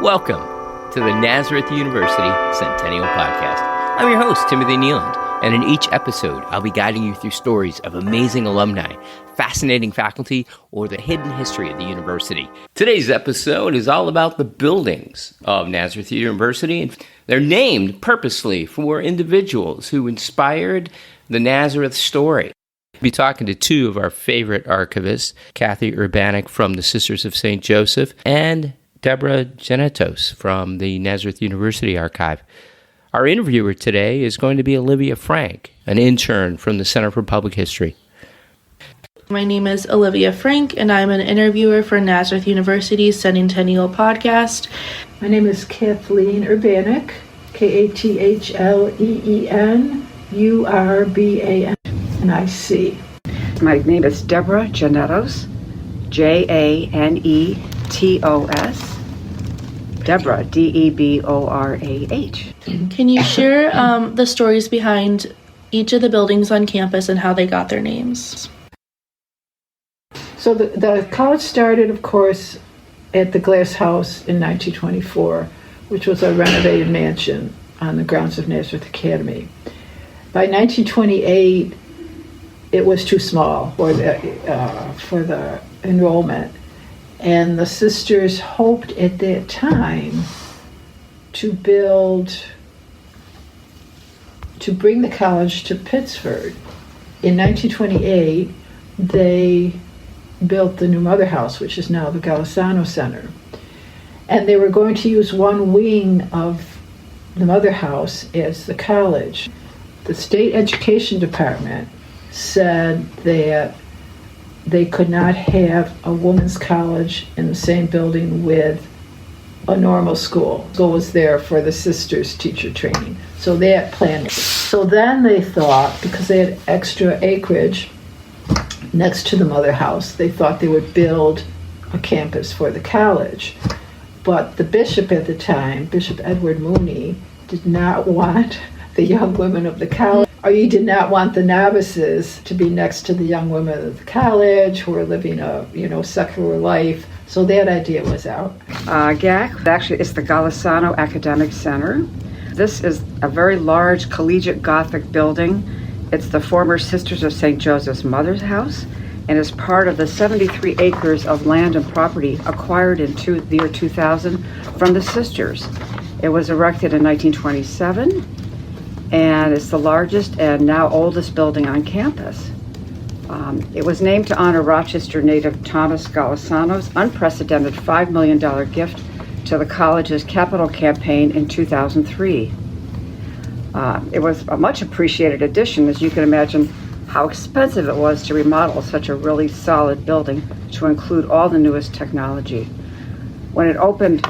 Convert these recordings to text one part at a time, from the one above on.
Welcome to the Nazareth University Centennial Podcast. I'm your host, Timothy Nealand, and in each episode, I'll be guiding you through stories of amazing alumni, fascinating faculty, or the hidden history of the university. Today's episode is all about the buildings of Nazareth University. They're named purposely for individuals who inspired the Nazareth story. We'll be talking to two of our favorite archivists, Kathy Urbanek from the Sisters of St. Joseph and Deborah Genetos from the Nazareth University Archive. Our interviewer today is going to be Olivia Frank, an intern from the Center for Public History. My name is Olivia Frank, and I'm an interviewer for Nazareth University's Centennial Podcast. My name is Kathleen Urbanek, Kathleen Urbanek. My name is Deborah Genetos, Janetos. Deborah, Deborah. Can you share the stories behind each of the buildings on campus and how they got their names? So the college started, of course, at the Glass House in 1924, which was a renovated mansion on the grounds of Nazareth Academy. By 1928, it was too small for the enrollment, and the sisters hoped at that time to bring the college to Pittsford. In 1928, they built the new Mother House, which is now the Golisano Center. And they were going to use one wing of the Mother House as the college. The state education department said that they could not have a women's college in the same building with a normal school. School was there for the sisters' teacher training. So that planned. So then they thought, because they had extra acreage next to the Mother House, they thought they would build a campus for the college. But the bishop at the time, Bishop Edward Mooney, did not want the young women of the college, or he did not want the novices to be next to the young women of the college who were living a secular life. So that idea was out. GAC actually is the Golisano Academic Center. This is a very large collegiate Gothic building. It's the former Sisters of St. Joseph's Mother's House, and is part of the 73 acres of land and property acquired in the year 2000 from the sisters. It was erected in 1927, and it's the largest and now oldest building on campus. It was named to honor Rochester native Thomas Golisano's unprecedented $5 million gift to the college's capital campaign in 2003. It was a much appreciated addition, as you can imagine how expensive it was to remodel such a really solid building to include all the newest technology. When it opened,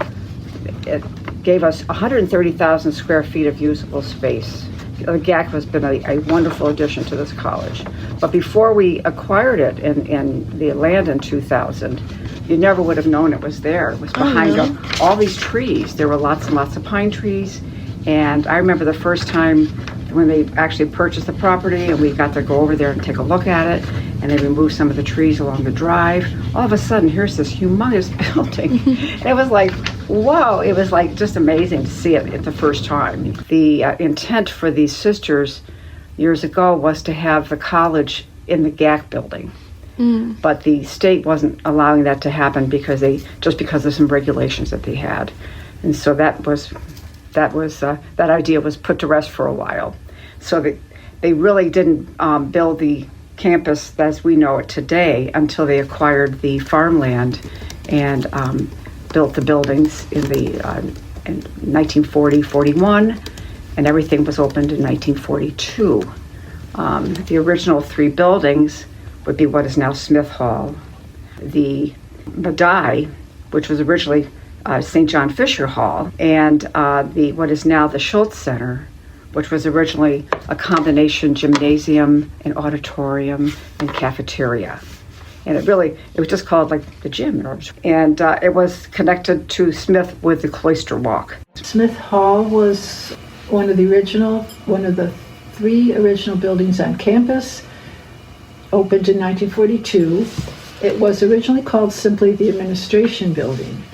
it gave us 130,000 square feet of usable space. The GAC has been a wonderful addition to this college. But before we acquired it in the land in 2000, you never would have known it was there. It was behind all these trees. There were lots and lots of pine trees. And I remember the first time when they actually purchased the property and we got to go over there and take a look at it, and they removed some of the trees along the drive. All of a sudden, here's this humongous building. And it was like, whoa, it was like just amazing to see it at the first time. The intent for these sisters years ago was to have the college in the GAC building. But the state wasn't allowing that to happen because of some regulations that they had. And so that idea was put to rest for a while. So they really didn't build the campus as we know it today until they acquired the farmland and built the buildings in 1940-41, and everything was opened in 1942. The original three buildings would be what is now Smith Hall, the Madai, which was originally St. John Fisher Hall, and what is now the Schultz Center, which was originally a combination gymnasium and auditorium and cafeteria. And it was just called like the gym. And it was connected to Smith with the Cloister Walk. Smith Hall was one of the three original buildings on campus, opened in 1942. It was originally called simply the Administration Building.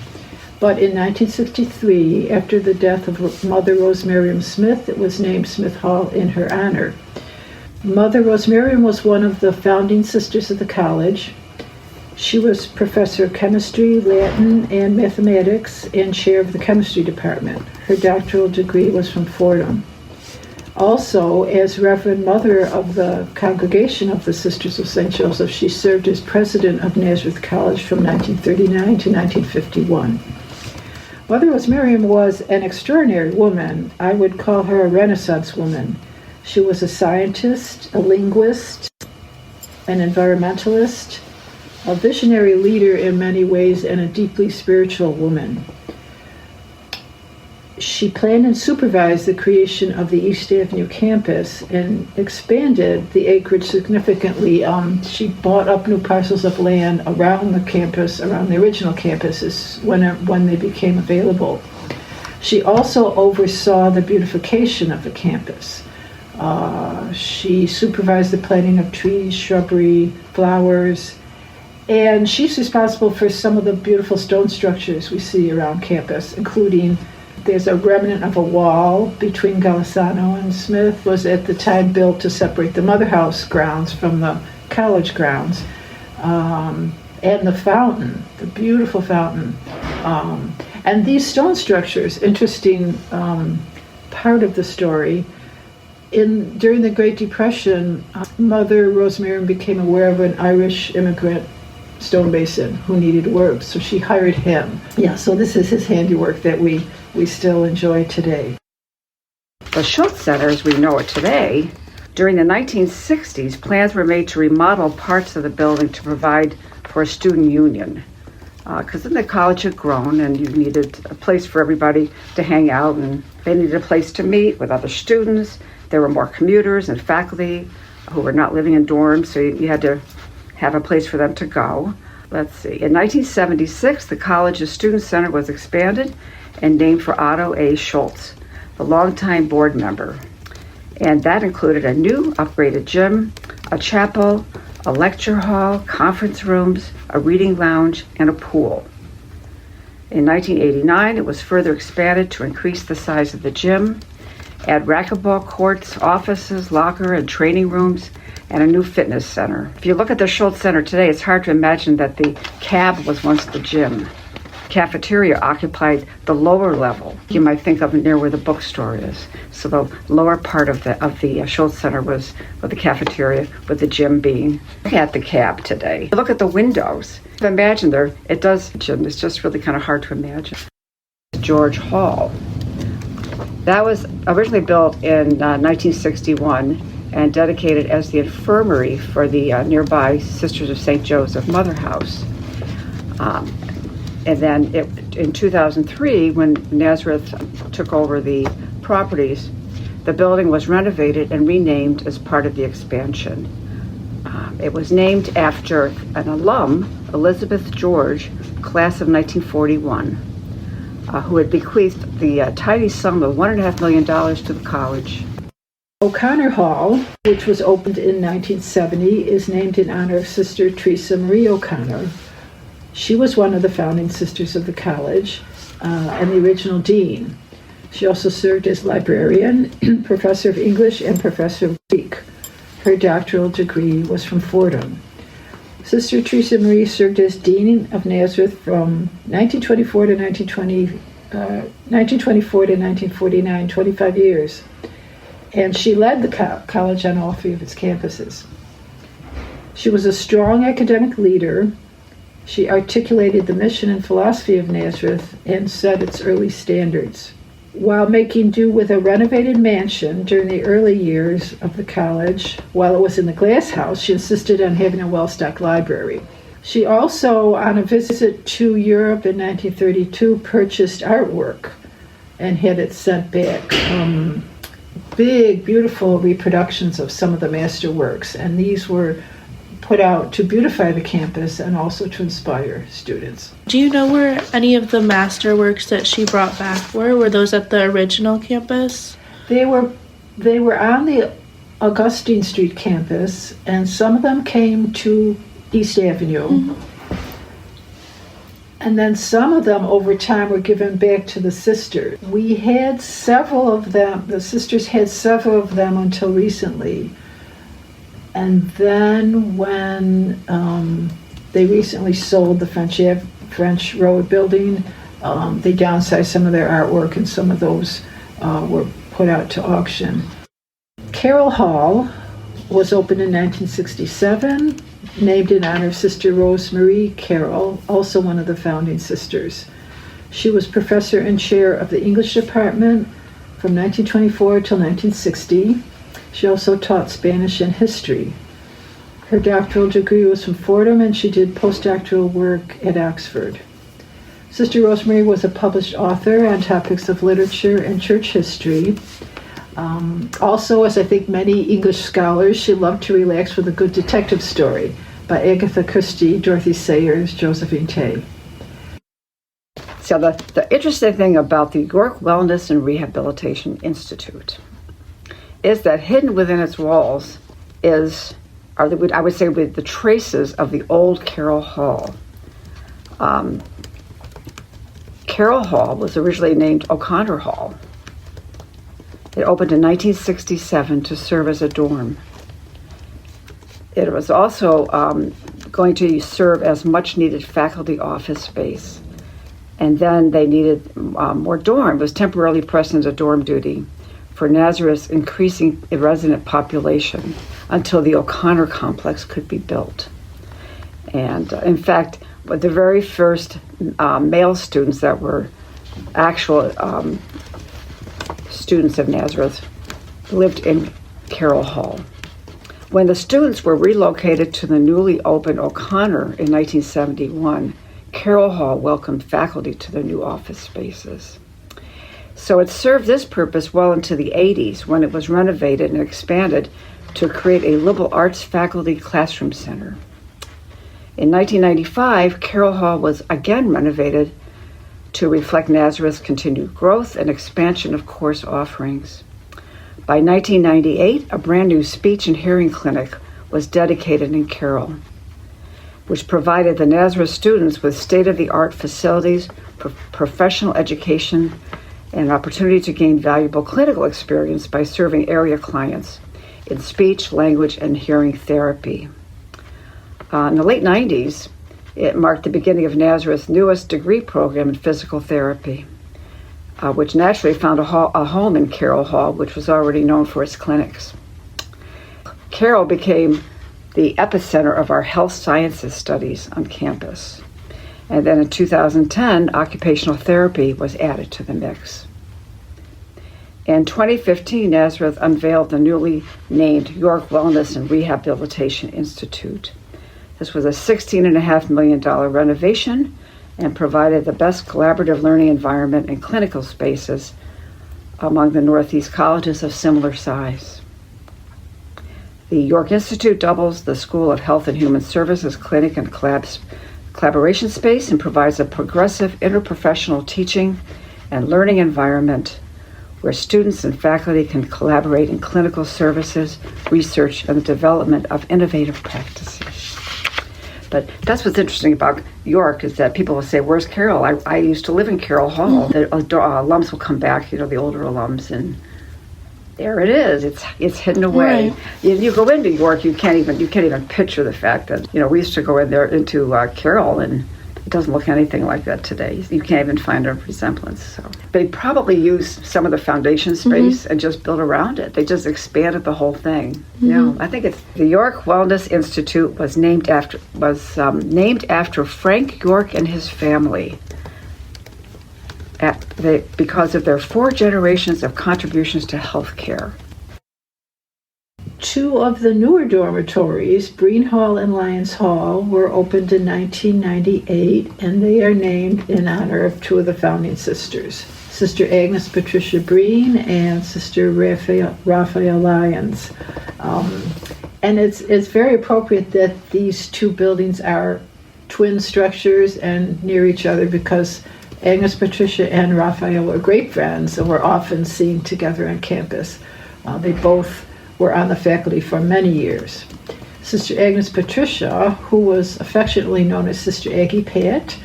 But in 1963, after the death of Mother Rosemary Smith, it was named Smith Hall in her honor. Mother Rosemary was one of the founding sisters of the college. She was professor of chemistry, Latin, and mathematics, and chair of the chemistry department. Her doctoral degree was from Fordham. Also, as Reverend Mother of the Congregation of the Sisters of St. Joseph, she served as president of Nazareth College from 1939 to 1951. Mother Rosemary was an extraordinary woman. I would call her a Renaissance woman. She was a scientist, a linguist, an environmentalist, a visionary leader in many ways, and a deeply spiritual woman. She planned and supervised the creation of the East Avenue campus and expanded the acreage significantly. She bought up new parcels of land around the campus, around the original campuses when they became available. She also oversaw the beautification of the campus. She supervised the planting of trees, shrubbery, flowers, and she's responsible for some of the beautiful stone structures we see around campus, including there's a remnant of a wall between Golisano and Smith, was at the time built to separate the Mother House grounds from the college grounds. And the fountain, the beautiful fountain. And these stone structures, interesting part of the story, during the Great Depression, Mother Rosemary became aware of an Irish immigrant stonemason who needed work, so she hired him. Yeah, so this is his handiwork that we still enjoy today. The Schultz Center, as we know it today, during the 1960s, plans were made to remodel parts of the building to provide for a student union. Because then the college had grown and you needed a place for everybody to hang out, and they needed a place to meet with other students. There were more commuters and faculty who were not living in dorms, so you had to have a place for them to go. Let's see. In 1976, the college's student center was expanded and named for Otto A. Schultz, the longtime board member. And that included a new upgraded gym, a chapel, a lecture hall, conference rooms, a reading lounge, and a pool. In 1989, it was further expanded to increase the size of the gym, add racquetball courts, offices, locker and training rooms, and a new fitness center. If you look at the Schultz Center today, it's hard to imagine that the cab was once the gym. Cafeteria occupied the lower level. You might think of it near where the bookstore is. So the lower part of the Schultz Center was with the cafeteria, with the gym being at the cab today. Look at the windows. Imagine it's just really kind of hard to imagine. George Hall. That was originally built in 1961 and dedicated as the infirmary for the nearby Sisters of St. Joseph Mother House. And then in 2003, when Nazareth took over the properties, the building was renovated and renamed as part of the expansion. It was named after an alum, Elizabeth George, class of 1941, who had bequeathed the tiny sum of $1.5 million to the college. O'Connor Hall, which was opened in 1970, is named in honor of Sister Teresa Marie O'Connor. She was one of the founding sisters of the college and the original dean. She also served as librarian, professor of English, and professor of Greek. Her doctoral degree was from Fordham. Sister Teresa Marie served as dean of Nazareth from 1924 to 1949, 25 years. And she led the college on all three of its campuses. She was a strong academic leader. She articulated the mission and philosophy of Nazareth and set its early standards. While making do with a renovated mansion during the early years of the college, while it was in the glass house, she insisted on having a well-stocked library. She also, on a visit to Europe in 1932, purchased artwork and had it sent back. Big, beautiful reproductions of some of the masterworks, and these were put out to beautify the campus and also to inspire students. Do you know where any of the masterworks that she brought back were? Were those at the original campus? They were on the Augustine Street campus, and some of them came to East Avenue. Mm-hmm. And then some of them over time were given back to the sisters. We had several of them, the sisters had several of them until recently. And then when they recently sold the French Road building, they downsized some of their artwork, and some of those were put out to auction. Carroll Hall was opened in 1967, named in honor of Sister Rosemary Carroll, also one of the founding sisters. She was professor and chair of the English department from 1924 till 1960. She also taught Spanish and history. Her doctoral degree was from Fordham, and she did postdoctoral work at Oxford. Sister Rosemary was a published author on topics of literature and church history. Also, as I think many English scholars, she loved to relax with a good detective story by Agatha Christie, Dorothy Sayers, Josephine Tay. So the interesting thing about the York Wellness and Institute is that hidden within its walls are the traces of the old Carroll Hall. Carroll Hall was originally named O'Connor Hall. It opened in 1967 to serve as a dorm. It was also going to serve as much-needed faculty office space. And then they needed more dorm. It was temporarily pressed into dorm duty for Nazareth's increasing resident population until the O'Connor complex could be built. And in fact, the very first male students that were actual students of Nazareth lived in Carroll Hall. When the students were relocated to the newly opened O'Connor in 1971, Carroll Hall welcomed faculty to their new office spaces. So it served this purpose well into the 80s when it was renovated and expanded to create a liberal arts faculty classroom center. In 1995, Carroll Hall was again renovated to reflect Nazareth's continued growth and expansion of course offerings. By 1998, a brand new speech and hearing clinic was dedicated in Carroll, which provided the Nazareth students with state-of-the-art facilities, professional education, and an opportunity to gain valuable clinical experience by serving area clients in speech, language, and hearing therapy. In the late 90s, it marked the beginning of Nazareth's newest degree program in physical therapy, which naturally found a home in Carroll Hall, which was already known for its clinics. Carroll became the epicenter of our health sciences studies on campus. And then in 2010, occupational therapy was added to the mix. In 2015, Nazareth unveiled the newly named York Wellness and Rehabilitation Institute. This was a $16.5 million renovation and provided the best collaborative learning environment and clinical spaces among the Northeast colleges of similar size. The York Institute doubles the School of Health and Human Services clinic and collaboration space and provides a progressive interprofessional teaching and learning environment where students and faculty can collaborate in clinical services, research, and the development of innovative practices. But that's what's interesting about York is that people will say, where's Carroll? I used to live in Carroll Hall. The alums will come back, the older alums, and there it is. It's hidden away. Right. You go into York, you can't even picture the fact that, we used to go in there into Carroll, and it doesn't look anything like that today. You can't even find a resemblance. So they probably used some of the foundation space and just built around it. They just expanded the whole thing. I think it's the York Wellness Institute was named after Frank York and his family because of their 4 generations of contributions to healthcare. 2 of the newer dormitories, Breen Hall and Lyons Hall, were opened in 1998, and they are named in honor of 2 of the founding sisters, Sister Agnes Patricia Breen and Sister Raphael Lyons. And it's very appropriate that these 2 buildings are twin structures and near each other because Agnes Patricia and Raphael were great friends and were often seen together on campus. They both were on the faculty for many years. Sister Agnes Patricia, who was affectionately known as Sister Aggie Pat,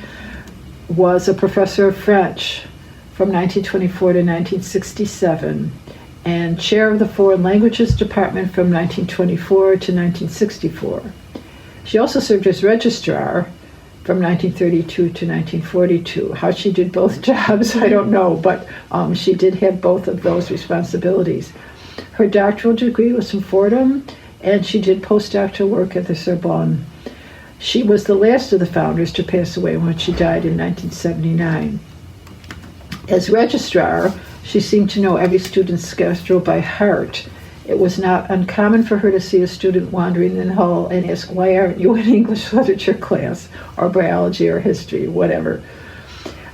was a professor of French from 1924 to 1967 and chair of the Foreign Languages Department from 1924 to 1964. She also served as registrar from 1932 to 1942. How she did both jobs, I don't know, but she did have both of those responsibilities. Her doctoral degree was from Fordham, and she did postdoctoral work at the Sorbonne. She was the last of the founders to pass away when she died in 1979. As registrar, she seemed to know every student's schedule by heart. It was not uncommon for her to see a student wandering in the hall and ask, "Why aren't you in English literature class?" or biology or history, whatever.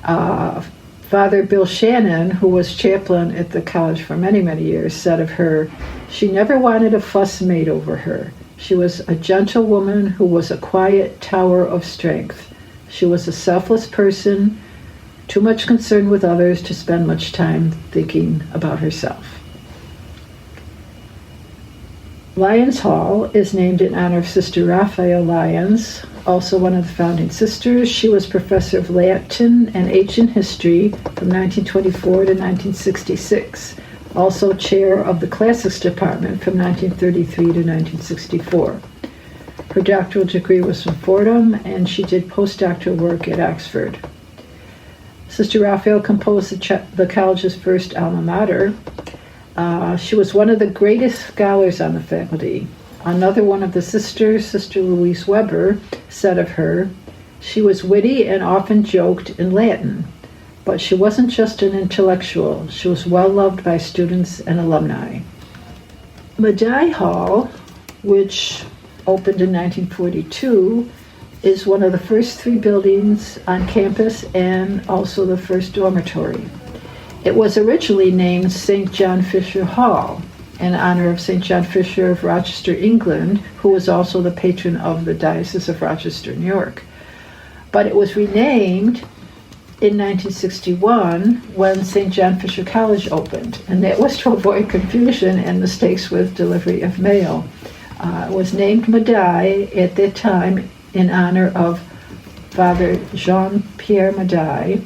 Father Bill Shannon, who was chaplain at the college for many, many years, said of her, "She never wanted a fuss made over her. She was a gentle woman who was a quiet tower of strength. She was a selfless person, too much concerned with others to spend much time thinking about herself." Lyons Hall is named in honor of Sister Raphael Lyons, also one of the founding sisters. She was professor of Latin and ancient history from 1924 to 1966, also chair of the classics department from 1933 to 1964. Her doctoral degree was from Fordham, and she did postdoctoral work at Oxford. Sister Raphael composed the college's first alma mater. She was one of the greatest scholars on the faculty. Another one of the sisters, Sister Louise Weber, said of her, "She was witty and often joked in Latin, but she wasn't just an intellectual. She was well loved by students and alumni." Medaille Hall, which opened in 1942, is one of the first three buildings on campus and also the first dormitory. It was originally named St. John Fisher Hall in honor of St. John Fisher of Rochester, England, who was also the patron of the Diocese of Rochester, New York. But it was renamed in 1961 when St. John Fisher College opened, and that was to avoid confusion and mistakes with delivery of mail. It was named Medaille at that time in honor of Father Jean-Pierre Medaille,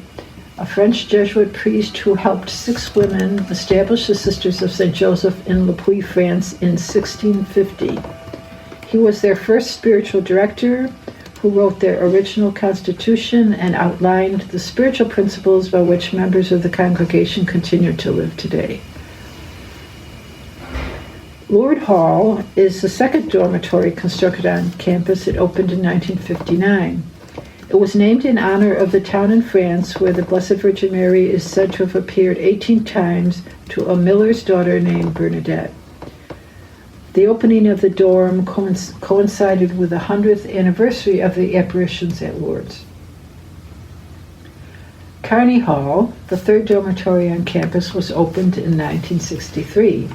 a French Jesuit priest who helped 6 women establish the Sisters of St. Joseph in Le Puy, France in 1650. He was their first spiritual director, who wrote their original constitution and outlined the spiritual principles by which members of the congregation continue to live today. Lourdes Hall is the second dormitory constructed on campus. It opened in 1959. It was named in honor of the town in France where the Blessed Virgin Mary is said to have appeared 18 times to a miller's daughter named Bernadette. The opening of the dorm coincided with the 100th anniversary of the apparitions at Lourdes. Kearney Hall, the third dormitory on campus, was opened in 1963.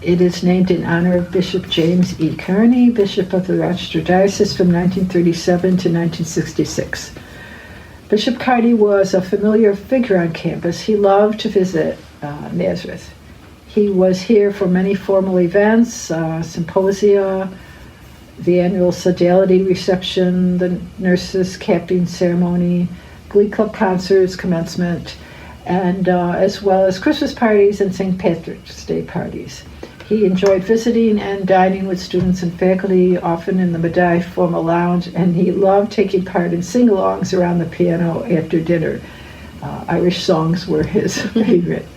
It is named in honor of Bishop James E. Kearney, Bishop of the Rochester Diocese from 1937 to 1966. Bishop Kearney was a familiar figure on campus. He loved to visit Nazareth. He was here for many formal events, symposia, the annual sodality reception, the nurses' capping ceremony, glee club concerts, commencement, and as well as Christmas parties and St. Patrick's Day parties. He enjoyed visiting and dining with students and faculty, often in the Medaille formal lounge, and he loved taking part in sing-alongs around the piano after dinner. Irish songs were his favorite.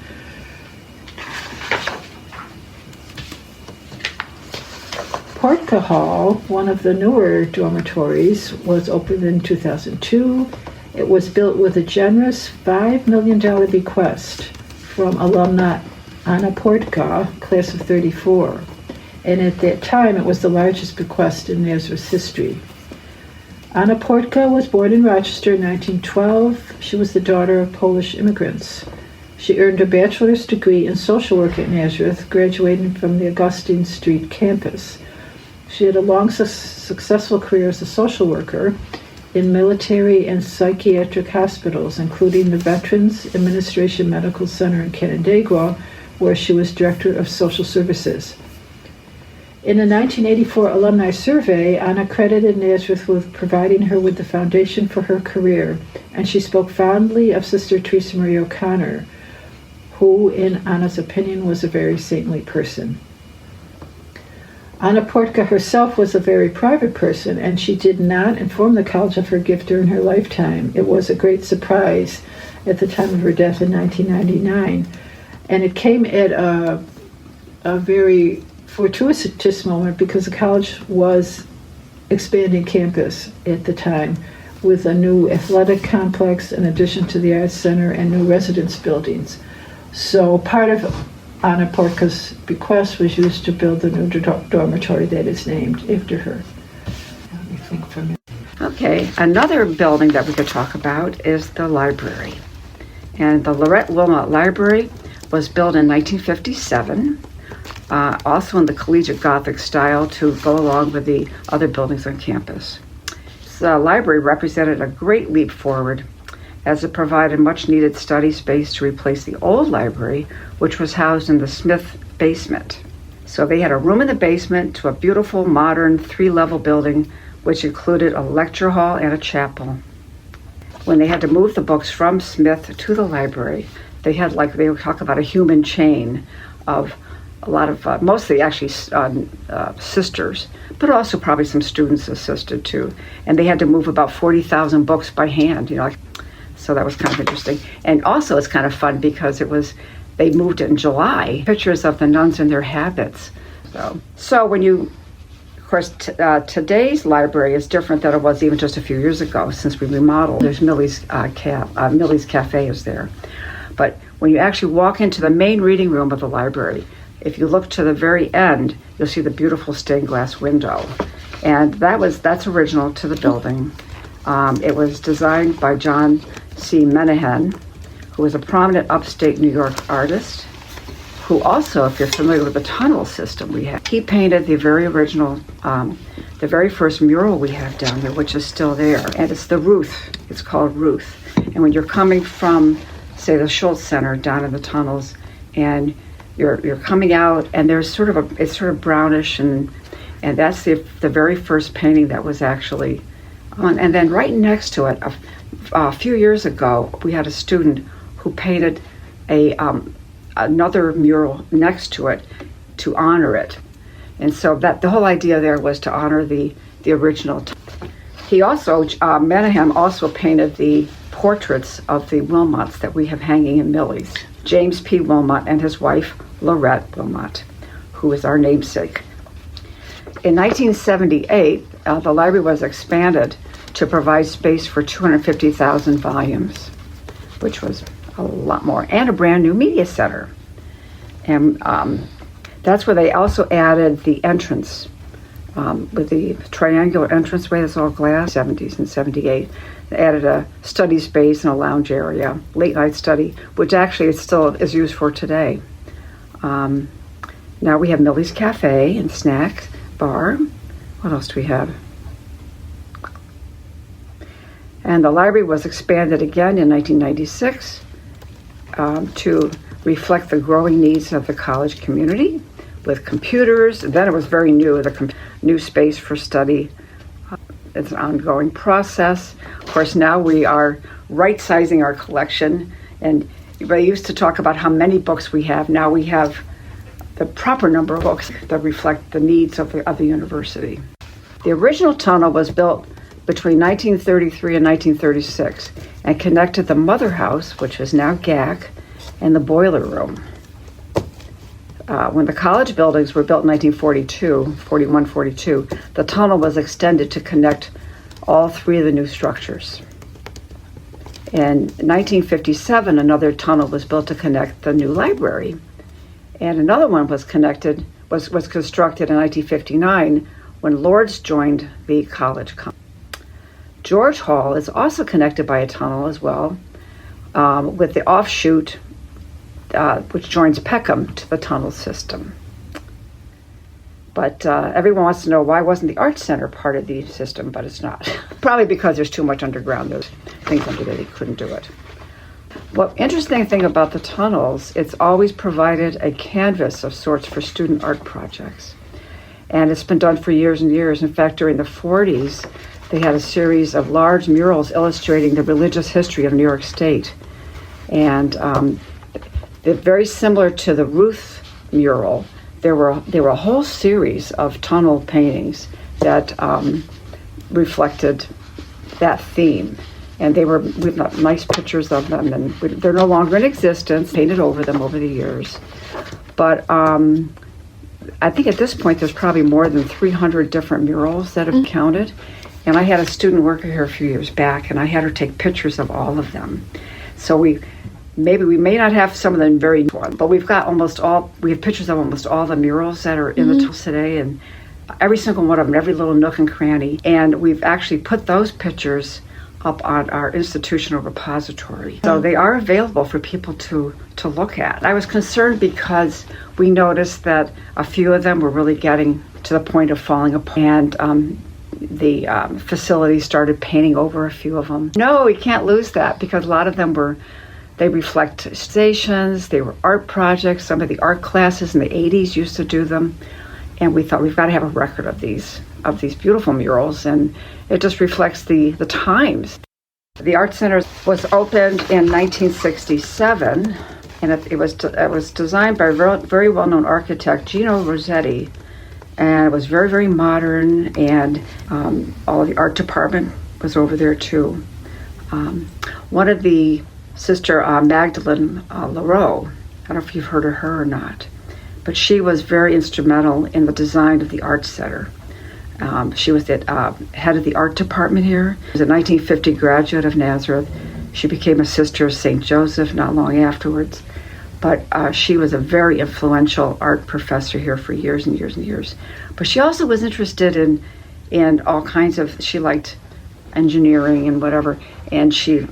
Portka Hall, one of the newer dormitories, was opened in 2002. It was built with a generous $5 million bequest from alumna Anna Portka, class of 34. And at that time, it was the largest bequest in Nazareth's history. Anna Portka was born in Rochester in 1912. She was the daughter of Polish immigrants. She earned a bachelor's degree in social work at Nazareth, graduating from the Augustine Street campus. She had a long, successful career as a social worker in military and psychiatric hospitals, including the Veterans Administration Medical Center in Canandaigua, where she was Director of Social Services. In a 1984 alumni survey, Anna credited Nazareth with providing her with the foundation for her career, and she spoke fondly of Sister Teresa Marie O'Connor, who, in Anna's opinion, was a very saintly person. Anna Portka herself was a very private person, and she did not inform the college of her gift during her lifetime. It was a great surprise at the time of her death in 1999, and it came at a very fortuitous moment because the college was expanding campus at the time with a new athletic complex in addition to the Arts Center and new residence buildings. So part of Anna Portka's bequest was used to build the new dormitory that is named after her. Let me think for a minute. Okay, another building that we could talk about is the library. And the Lorette Wilmot Library was built in 1957, also in the collegiate Gothic style to go along with the other buildings on campus. The library represented a great leap forward as it provided much needed study space to replace the old library, which was housed in the Smith basement. So they had a room in the basement to a beautiful modern 3-level building, which included a lecture hall and a chapel. When they had to move the books from Smith to the library, they would talk about a human chain of a lot of, mostly actually sisters, but also probably some students assisted too. And they had to move about 40,000 books by hand, so that was kind of interesting. And also it's kind of fun because they moved it in July, pictures of the nuns in their habits. So when you, of course, today's library is different than it was even just a few years ago since we remodeled. There's Millie's Cafe is there. But when you actually walk into the main reading room of the library, if you look to the very end, you'll see the beautiful stained glass window. And that's original to the building. It was designed by John C. Menahan, who was a prominent upstate New York artist, who also, if you're familiar with the tunnel system we have, he painted the very original, the very first mural we have down here, which is still there. And it's the Ruth. It's called Ruth. And when you're coming from, say, the Schultz Center down in the tunnels, and you're coming out, and there's it's sort of brownish, and that's the very first painting that was actually on. And then right next to it, a few years ago, we had a student who painted another mural next to it to honor it. And so that the whole idea there was to honor the original. He also, Menahem also painted the portraits of the Wilmots that we have hanging in Millie's. James P. Wilmot and his wife, Lorette Wilmot, who is our namesake. In 1978, the library was expanded to provide space for 250,000 volumes, which was a lot more, and a brand new media center. And that's where they also added the entrance with the triangular entranceway that's all glass. 70s and 78. They added a study space and a lounge area, late night study, which actually it still is used for today. Now we have Millie's Cafe and snack bar. What else do we have? And the library was expanded again in 1996 to reflect the growing needs of the college community with computers. Then it was very new, the new space for study. It's an ongoing process. Of course, now we are right-sizing our collection, and I used to talk about how many books we have. Now we have the proper number of books that reflect the needs of the university. The original tunnel was built between 1933 and 1936 and connected the Mother House, which is now GAC, and the boiler room. When the college buildings were built in 1942, the tunnel was extended to connect all three of the new structures. In 1957, another tunnel was built to connect the new library. And another one was constructed in 1959 when Lords joined the college. George Hall is also connected by a tunnel as well, with the offshoot which joins Peckham to the tunnel system. But everyone wants to know, why wasn't the Arts Center part of the system? But it's not. Probably because there's too much underground. There's things under there, they couldn't do it. Well, interesting thing about the tunnels, it's always provided a canvas of sorts for student art projects. And it's been done for years and years. In fact, during the 40s, they had a series of large murals illustrating the religious history of New York State. And they're very similar to the Ruth mural. There were a whole series of tunnel paintings that reflected that theme. And we've got nice pictures of them, and they're no longer in existence, painted over them over the years. But I think at this point there's probably more than 300 different murals that have counted. And I had a student worker here a few years back, and I had her take pictures of all of them. So we may not have some of them very one, but we have pictures of almost all the murals that are in the tunnels today, and every single one of them, every little nook and cranny. And we've actually put those pictures up on our institutional repository. So they are available for people to look at. I was concerned because we noticed that a few of them were really getting to the point of falling apart, and the facility started painting over a few of them. No, we can't lose that, because a lot of them they reflect stations, they were art projects. Some of the art classes in the 80s used to do them. And we thought, we've got to have a record of these beautiful murals, and it just reflects the times. The Art Center was opened in 1967, and it was designed by a very well-known architect, Gino Rossetti, and it was very, very modern, and all of the art department was over there too. One of the Sister Magdalene Leroux, I don't know if you've heard of her or not, but she was very instrumental in the design of the Art Center. She was the head of the art department here. She was a 1950 graduate of Nazareth. She became a Sister of St. Joseph not long afterwards. But she was a very influential art professor here for years and years and years. But she also was interested in all kinds of, she liked engineering and whatever, and she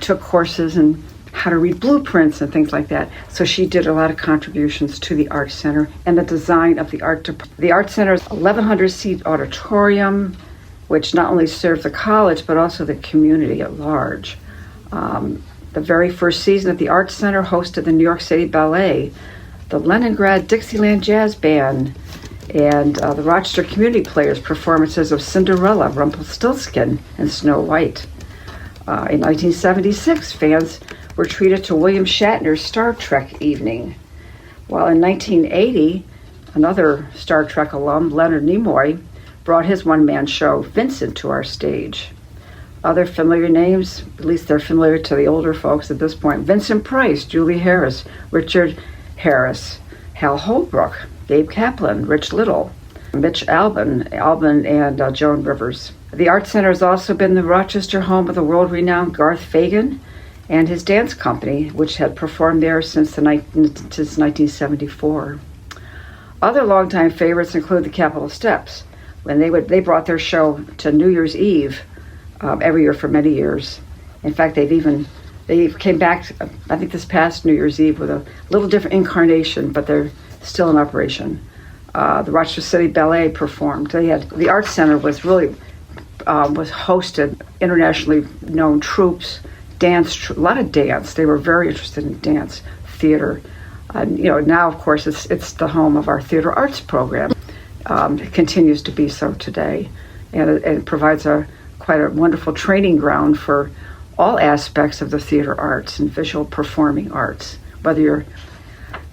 took courses in how to read blueprints and things like that. So she did a lot of contributions to the Art Center and the design of the art department. The Art Center's 1,100-seat auditorium, which not only served the college, but also the community at large. The very first season at the Art Center hosted the New York City Ballet, the Leningrad Dixieland Jazz Band, and the Rochester Community Players' performances of Cinderella, Rumpelstiltskin, and Snow White. In 1976, fans were treated to William Shatner's Star Trek evening. While in 1980, another Star Trek alum, Leonard Nimoy, brought his one-man show, Vincent, to our stage. Other familiar names, at least they're familiar to the older folks at this point: Vincent Price, Julie Harris, Richard Harris, Hal Holbrook, Gabe Kaplan, Rich Little, Mitch Albin, and Joan Rivers. The Art Center has also been the Rochester home of the world-renowned Garth Fagan and his dance company, which had performed there since 1974. Other longtime favorites include the Capitol Steps, when they brought their show to New Year's Eve every year for many years. In fact, they came back, I think this past New Year's Eve, with a little different incarnation, but they're still in operation. The Rochester City Ballet performed. The Art Center was hosted internationally known troops, a lot of dance. They were very interested in dance, theater. Now of course it's the home of our theater arts program. It continues to be so today, and it provides quite a wonderful training ground for all aspects of the theater arts and visual performing arts. Whether you're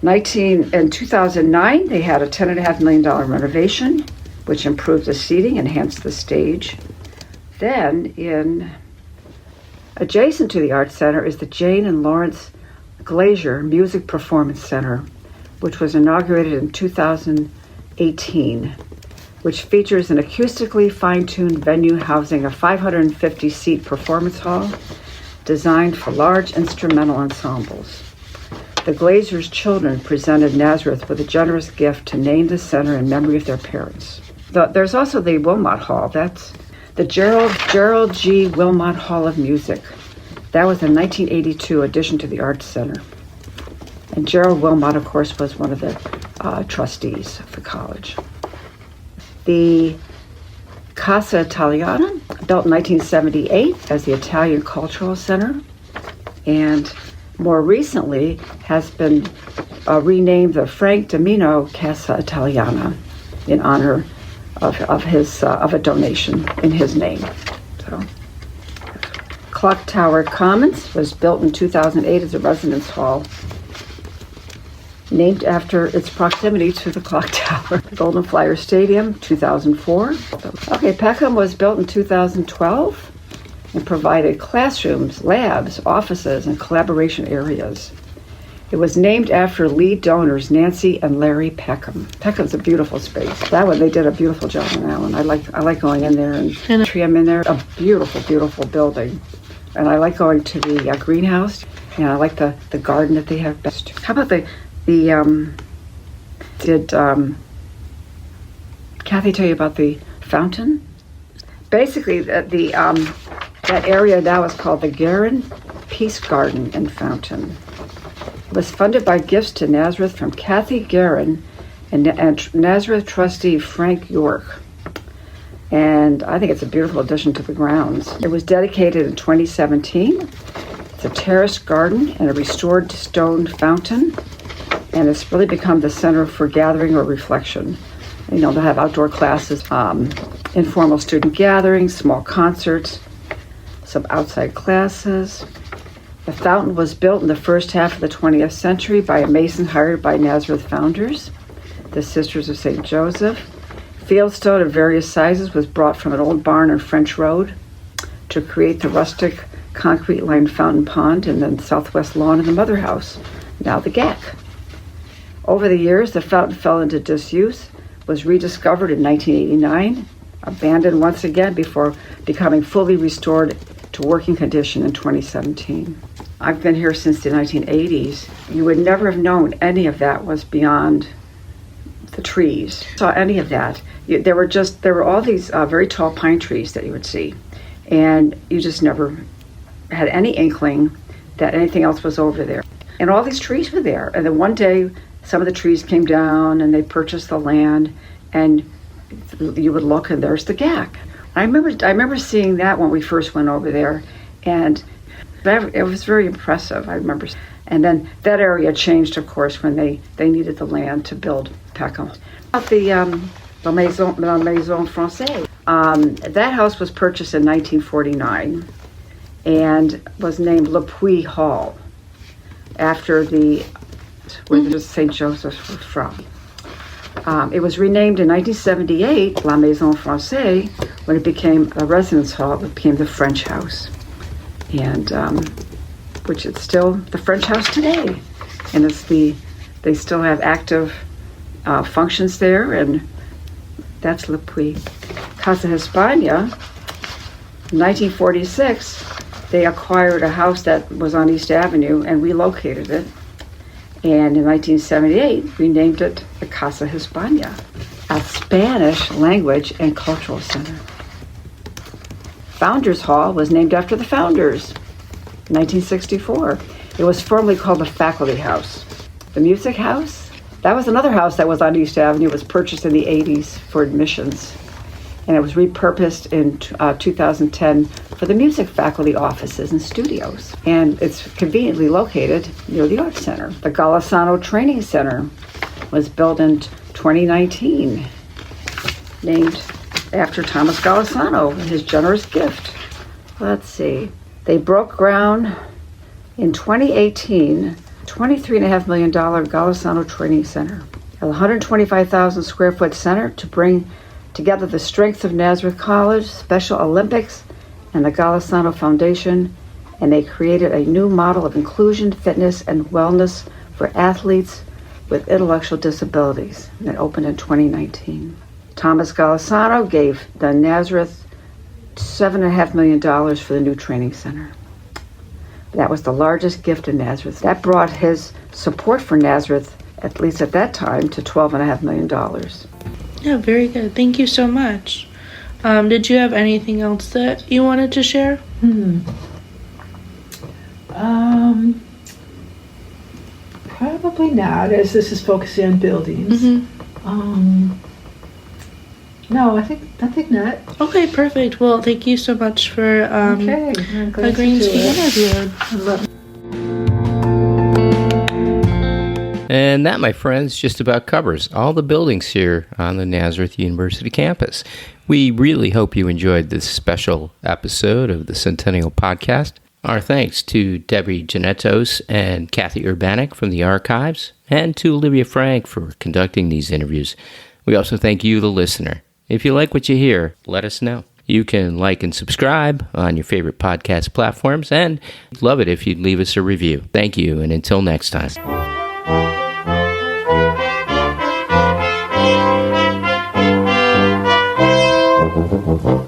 in 2009, they had a $10.5 million renovation, which improved the seating, enhanced the stage. Then, adjacent to the Art Center is the Jane and Lawrence Glazier Music Performance Center, which was inaugurated in 2018, which features an acoustically fine-tuned venue housing a 550-seat performance hall designed for large instrumental ensembles. The Glazer's children presented Nazareth with a generous gift to name the center in memory of their parents. There's also the Wilmot Hall. That's the Gerald G. Wilmot Hall of Music. That was a 1982 addition to the Arts Center. And Gerald Wilmot, of course, was one of the trustees of the college. The Casa Italiana, built in 1978 as the Italian Cultural Center, and more recently has been renamed the Frank Domino Casa Italiana. in honor of a donation in his name. So, Clock Tower Commons was built in 2008 as a residence hall, named after its proximity to the clock tower. Golden Flyer Stadium, 2004. Okay, Peckham was built in 2012 and provided classrooms, labs, offices, and collaboration areas. It was named after lead donors Nancy and Larry Peckham. Peckham's a beautiful space. That one, they did a beautiful job on that one. I like going in there and I'm in there. A beautiful, beautiful building. And I like going to the greenhouse. And I like the garden that they have best. How about did Kathy tell you about the fountain? Basically, that area now is called the Guerin Peace Garden and Fountain. It was funded by gifts to Nazareth from Kathy Guerin and Nazareth trustee Frank York. And I think it's a beautiful addition to the grounds. It was dedicated in 2017. It's a terraced garden and a restored stone fountain. And it's really become the center for gathering or reflection. You know, they'll have outdoor classes, informal student gatherings, small concerts, some outside classes. The fountain was built in the first half of the 20th century by a mason hired by Nazareth founders, the Sisters of St. Joseph. Fieldstone of various sizes was brought from an old barn on French Road to create the rustic concrete-lined fountain pond and then southwest lawn of the mother house, now the GAC. Over the years, the fountain fell into disuse, was rediscovered in 1989, abandoned once again before becoming fully restored to working condition in 2017. I've been here since the 1980s. You would never have known any of that was beyond the trees. Saw any of that. There were all these very tall pine trees that you would see, and you just never had any inkling that anything else was over there. And all these trees were there. And then one day, some of the trees came down and they purchased the land, and you would look and there's the GAC. I remember seeing that when we first went over there, and it was very impressive. I remember. And then that area changed, of course, when they needed the land to build Peckham. About the La Maison Française. That house was purchased in 1949 and was named Le Puy Hall after where the St. Joseph's was from. It was renamed in 1978, La Maison Française, when it became a residence hall. It became the French House, and which is still the French House today. And they still have active functions there, and that's Le Puy. Casa Hispania, in 1946, they acquired a house that was on East Avenue and relocated it. And in 1978, renamed it the Casa Hispania, a Spanish language and cultural center. Founders Hall was named after the founders in 1964. It was formerly called the Faculty House. The Music House, that was another house that was on East Avenue. It was purchased in the 80s for admissions. And it was repurposed in 2010 for the music faculty offices and studios. And it's conveniently located near the Arts Center. The Golisano Training Center was built in 2019, named after Thomas Golisano and his generous gift. Let's see. They broke ground in 2018, $23.5 million Golisano Training Center, a 125,000 square foot center to bring together the strengths of Nazareth College, Special Olympics, and the Golisano Foundation, and they created a new model of inclusion, fitness, and wellness for athletes with intellectual disabilities. And it opened in 2019. Thomas Golisano gave the Nazareth $7.5 million for the new training center. That was the largest gift in Nazareth. That brought his support for Nazareth, at least at that time, to $12.5 million. Yeah, very good. Thank you so much. Did you have anything else that you wanted to share? Probably not, as this is focusing on buildings. No, I think not. Okay, perfect. Well, thank you so much for I'm glad agreeing to do be it. interviewed. I love And that, my friends, just about covers all the buildings here on the Nazareth University campus. We really hope you enjoyed this special episode of the Centennial Podcast. Our thanks to Debbie Janetos and Kathy Urbanik from the archives, and to Olivia Frank for conducting these interviews. We also thank you, the listener. If you like what you hear, let us know. You can like and subscribe on your favorite podcast platforms, and love it if you'd leave us a review. Thank you, and until next time.